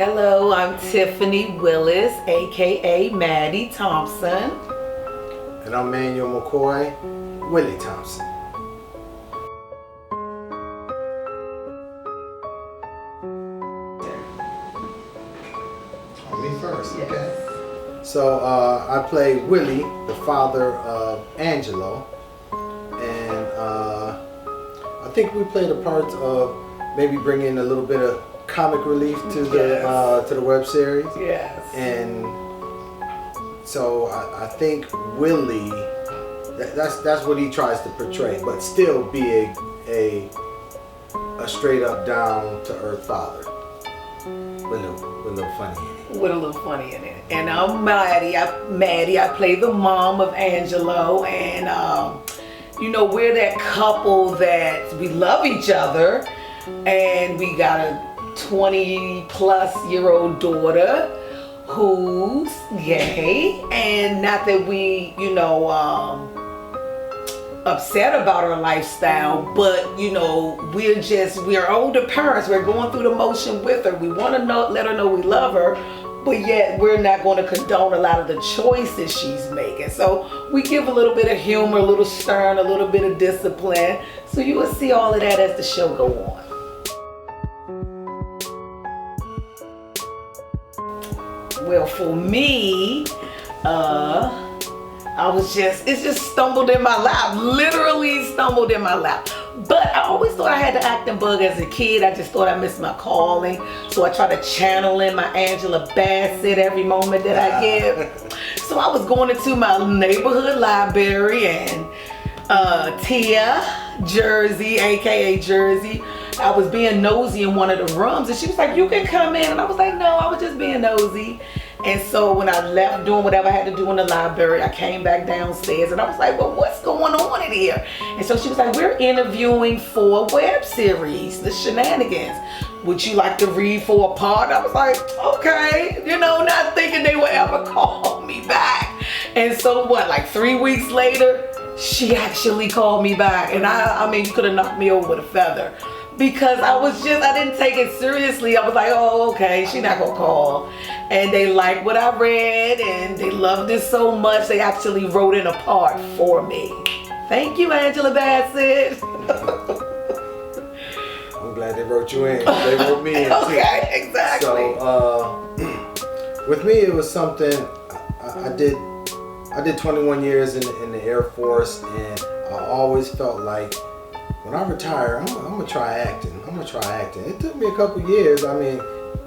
Hello, I'm Tiffany Willis, aka Maddie Thompson. And I'm Angelo McCoy, Willie Thompson. Me first, Yes. okay. So I play Willie, the father of Angelo, and I think we played a part of maybe bringing a little bit of comic relief to the web series. Yes. And so I think Willie, that's what he tries to portray, but still be a straight up down to earth father with a little funny in it. With a little funny in it. And I'm Maddie. I play the mom of Angelo, and we're that couple that we love each other, and we got a 20-plus-year-old daughter who's gay, and not that we, upset about her lifestyle, but we're older parents. We're going through the motion with her. We want to let her know we love her, but yet we're not going to condone a lot of the choices she's making. So we give a little bit of humor, a little stern, a little bit of discipline. So you will see all of that as the show go on. Well, for me, it just stumbled in my lap, literally stumbled in my lap. But I always thought I had the acting bug as a kid. I just thought I missed my calling. So I try to channel in my Angela Bassett every moment that I get. So I was going into my neighborhood library and Tia, Jersey, aka Jersey, I was being nosy in one of the rooms, and she was like, "You can come in." And I was like, "No, I was just being nosy." And so when I left doing whatever I had to do in the library, I came back downstairs and I was like, "Well, what's going on in here?" And so she was like, "We're interviewing for a web series, The Shenanigans. Would you like to read for a part?" I was like, "Okay," not thinking they would ever call me back. And so like 3 weeks later, she actually called me back. And I mean, you could have knocked me over with a feather. Because I didn't take it seriously. I was like, "Oh, okay, she's not gonna call." And they liked what I read, and they loved it so much, they actually wrote in a part for me. Thank you, Angela Bassett. I'm glad they wrote you in. They wrote me in too. Okay, exactly. So, with me, it was something I did 21 years in the Air Force, and I always felt like, when I retire, I'm gonna try acting. It took me a couple years. I mean,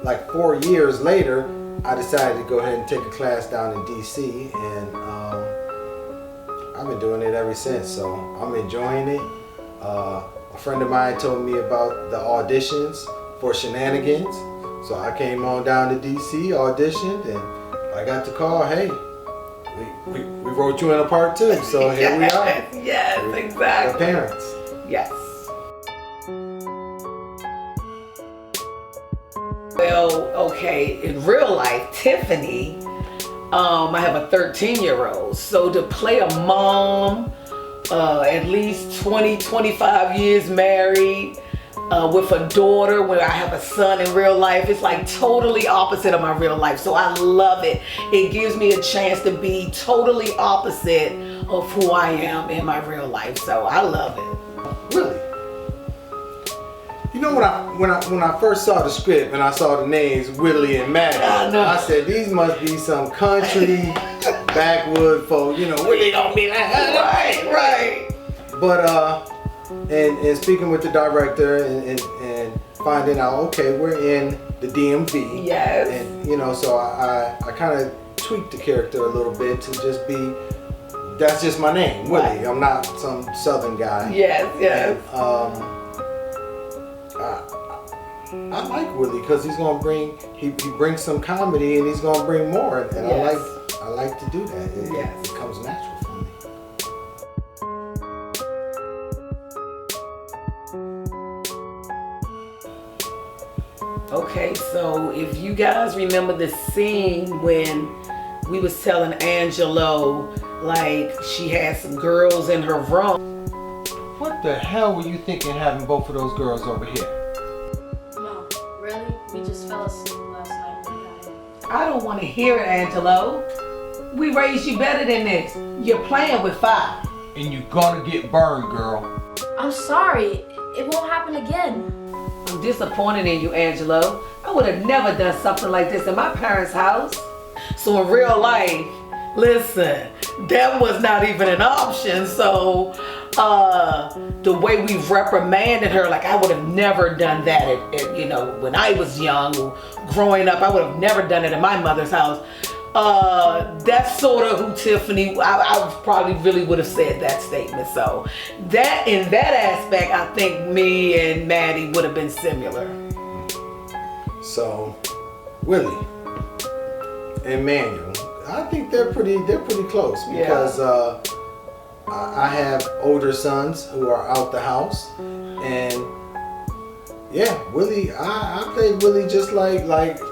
like 4 years later, I decided to go ahead and take a class down in DC, and I've been doing it ever since. So I'm enjoying it. A friend of mine told me about the auditions for Shenanigans, so I came on down to DC, auditioned, and I got the call. Hey, we wrote you in a part too. So here we are. Yes, exactly. Our parents. Yes. Well, okay, in real life, Tiffany, I have a 13-year-old. So to play a mom, at least 25 years married, with a daughter where I have a son in real life, it's like totally opposite of my real life. So I love it. It gives me a chance to be totally opposite of who I am in my real life. So I love it. Really? When I first saw the script and I saw the names Willie and Maddie, I said, these must be some country backwood folk. Willie don't be that. Right. But and speaking with the director and finding out, okay, we're in the DMV. Yes. And so I kind of tweaked the character a little bit to just be. That's just my name, Willie. Right. I'm not some Southern guy. Yes. And, I like Willie because he's gonna bring brings some comedy and he's gonna bring more, and yes. I like to do that. It comes natural for me. Okay, so if you guys remember the scene when we was telling Angelo, like, she had some girls in her room. What the hell were you thinking having both of those girls over here? No, really? We just fell asleep last night. I don't want to hear it, Angelo. We raised you better than this. You're playing with fire. And you're gonna get burned, girl. I'm sorry. It won't happen again. I'm disappointed in you, Angelo. I would have never done something like this in my parents' house. So in real life, listen, that was not even an option. So the way we reprimanded her, like I would have never done that when I was young or growing up. I would have never done it in my mother's house. That's sort of who Tiffany, I probably really would have said that statement. So that in that aspect, I think me and Maddie would have been similar. So Willie and Manuel, I think they're pretty close because I have older sons who are out the house, and Willie, I played Willie just like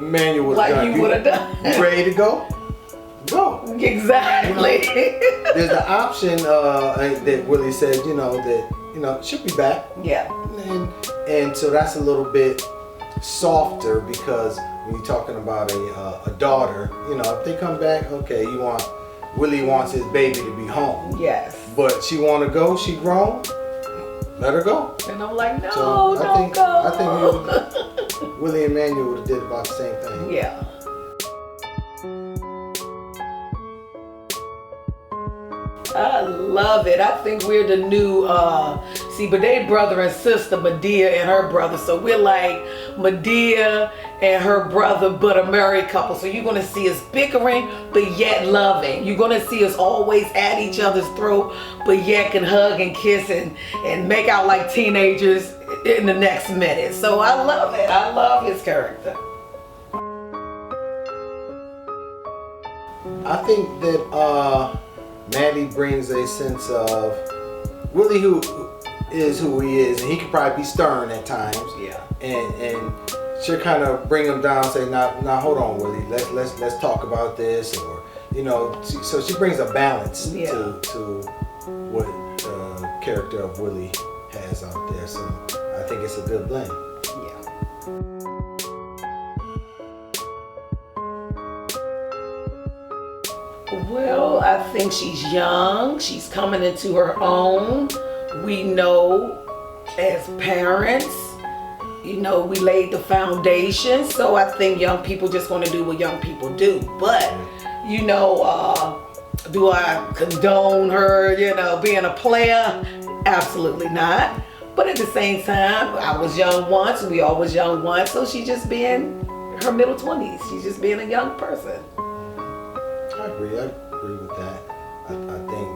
Manuel would have done. Like you would have done. You ready to go? Go. Exactly. There's the option that Willie said, that she'll be back. Yeah. And so that's a little bit softer because when you're talking about a daughter, if they come back, okay, Willie wants his baby to be home. Yes. But she want to go, she grown, let her go. And I'm like, no, so don't go. I think Willie and Manuel would have did about the same thing. Yeah. I love it. I think we're the new, but they brother and sister, Medea and her brother. So we're like Medea and her brother, but a married couple. So you're going to see us bickering, but yet loving. You're going to see us always at each other's throat, but yet can hug and kiss and make out like teenagers in the next minute. So I love it. I love his character. I think that Maddie brings a sense of Willie, who is who he is, and he can probably be stern at times. Yeah. And she'll kind of bring him down, say, "Now, hold on, Willie. Let's talk about this," or so she brings a balance to what the character of Willie has out there. So I think it's a good blend. Well, I think she's young. She's coming into her own. We know as parents, we laid the foundation. So I think young people just going to do what young people do. But, do I condone her, being a player? Absolutely not. But at the same time, I was young once. We all was young once. So she's just being her middle 20s. She's just being a young person. I agree with that. I think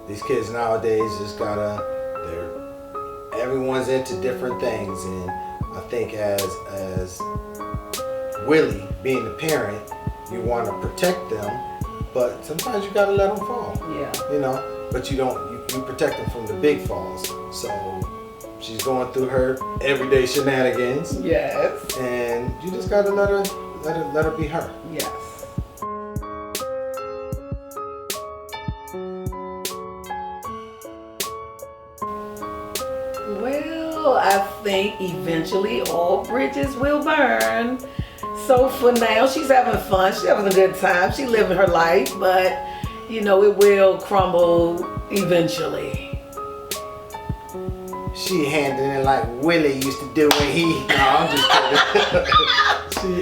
these kids nowadays just everyone's into different things, and I think as Willie being the parent, you want to protect them, but sometimes you gotta let them fall. Yeah. But you protect them from the big falls. So she's going through her everyday shenanigans. Yes. And you just gotta let her be her. Yes. Well, I think eventually all bridges will burn. So for now, she's having fun. She's having a good time. She's living her life, but it will crumble eventually. She handling it like Willie used to do when he. No, I'm just kidding.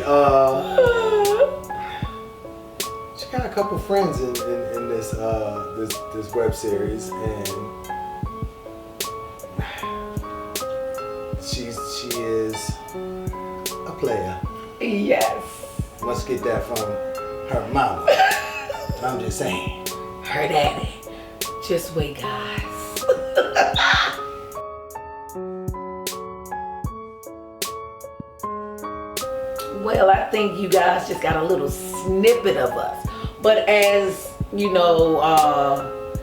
She got a couple friends in this web series, and she is a player. Yes. Must get that from her mama. I'm just saying. Her daddy. Just wait, guys. Well, I think you guys just got a little snippet of us. But as,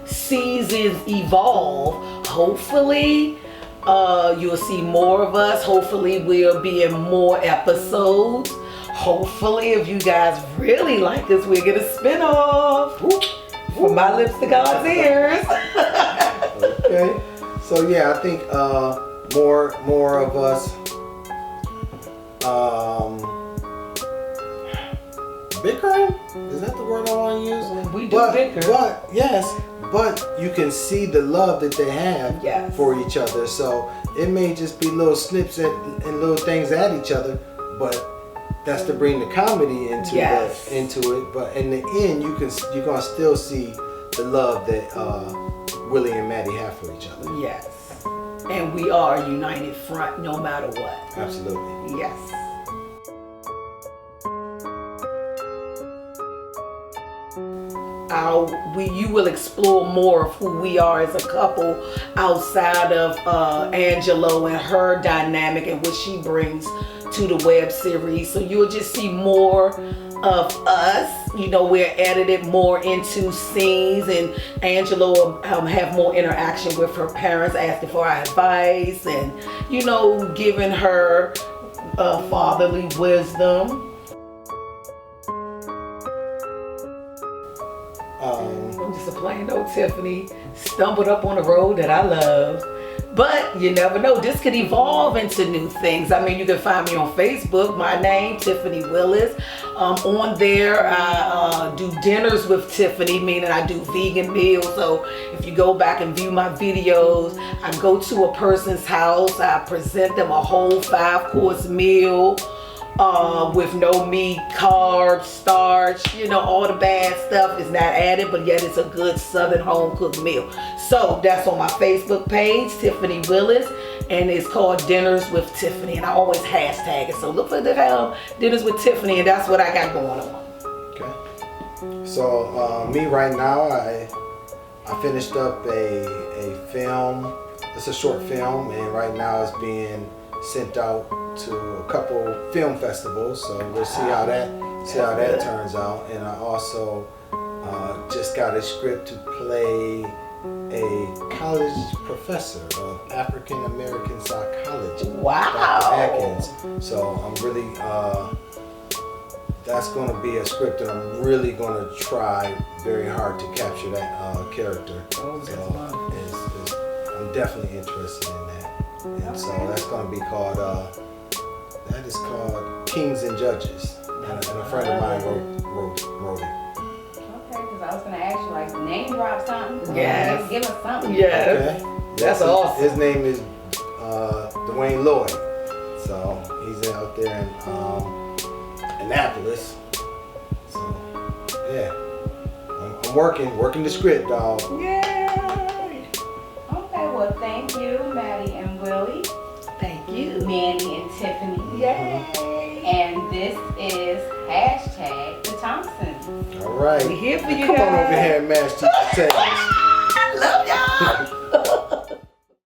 seasons evolve, hopefully you'll see more of us. Hopefully we'll be in more episodes. Hopefully if you guys really like us, we'll get a spin-off. From my lips to God's ears. Okay. So yeah, I think more of us bickering? Is that the word I want to use? We do bicker. But yes, but you can see the love that they have Yes. for each other. So it may just be little snips and little things at each other, but that's to bring the comedy into Yes. into it. But in the end, you're gonna still see the love that Willie and Maddie have for each other. Yes. And we are a united front no matter what. Absolutely. Yes. You will explore more of who we are as a couple outside of Angelo and her dynamic and what she brings to the web series. So you'll just see more of us. You know, we're edited more into scenes, and Angelo will have more interaction with her parents, asking for our advice and, you know, giving her fatherly wisdom. I'm just a plain old Tiffany, stumbled up on a road that I love. But you never know, this could evolve into new things. I mean, you can find me on Facebook, my name, Tiffany Willis. On there, I do dinners with Tiffany, meaning I do vegan meals. So if you go back and view my videos, I go to a person's house, I present them a whole 5-course meal. With no meat, carbs, starch, you know, all the bad stuff is not added, but yet it's a good Southern home cooked meal. So that's on my Facebook page, Tiffany Willis, and it's called Dinners with Tiffany, and I always hashtag it. So look for the Dinners with Tiffany, and that's what I got going on. Okay. So me right now, I finished up a film. It's a short film, and right now it's being sent out to a couple film festivals, so we'll see how that turns out. And I also just got a script to play a college professor of African American psychology. Wow. Dr. Atkins. So I'm really that's going to be a script that I'm really going to try very hard to capture that character. Oh, that's So I'm definitely interested in that. And so that's going to be called, that is called Kings and Judges. And a friend of mine wrote it. Okay, because I was going to ask you, like, name drop something. Yes. Give us something. Yeah. Okay? That's awesome. His name is Dwayne Lloyd. So he's out there in Annapolis. So, yeah. I'm working the script, dog. Yay. Okay, well, thank you, Maddie and Willie. Thank you. Manny and Tiffany. Yay. And this is hashtag the Thompsons. All right. We're here for you Come guys. on over here and mash these potatoes.